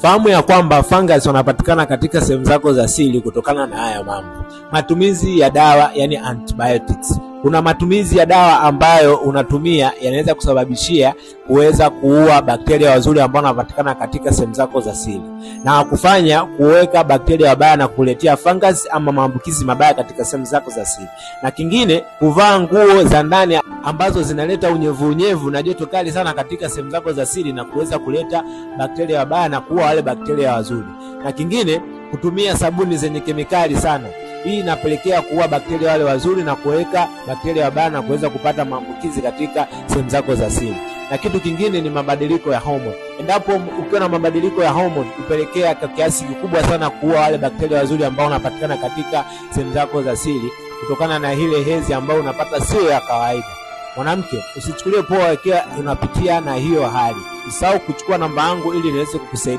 Fahamu ya kwamba fungus wanapatikana katika sehemu zako za siri kutokana na haya mambo. Matumizi ya dawa, yani antibiotics. Kuna matumizi ya dawa ambayo unatumia yanaweza kusababishia kuweza kuua bakteria wazuri ambao wanapatikana katika sehemu zako za siri, na kufanya kuweka bakteria wabaya na kuletea fungus ama maambukizi mabaya katika sehemu zako za siri. Na kingine, kuvaa nguo za ndani ambazo zinaleta unyevu na joto kali sana katika sehemu zako za siri na kuweza kuleta bakteria wabaya na kuua wale bakteria wazuri. Na kingine, kutumia sabuni zenye kemikali sana. Hii inapelekea kuua bakteria wale wazuri na kuweka bakteria wabaya na kuweza kupata maambukizi katika sehemu zako za siri. Na kitu kingine ni mabadiliko ya hormone. Endapo ukiwa na mabadiliko ya hormone, kupelekea kwa kiasi kikubwa sana kuua wale bakteria wazuri ambao wanapatikana katika sehemu zako za siri kutokana na ile hedhi ambayo unapata sio ya kawaida. Mwanamke, usichukulie poa ikiwa unapitia na hiyo hali. Usisahau kuchukua namba yangu ili niweze kukusaidia.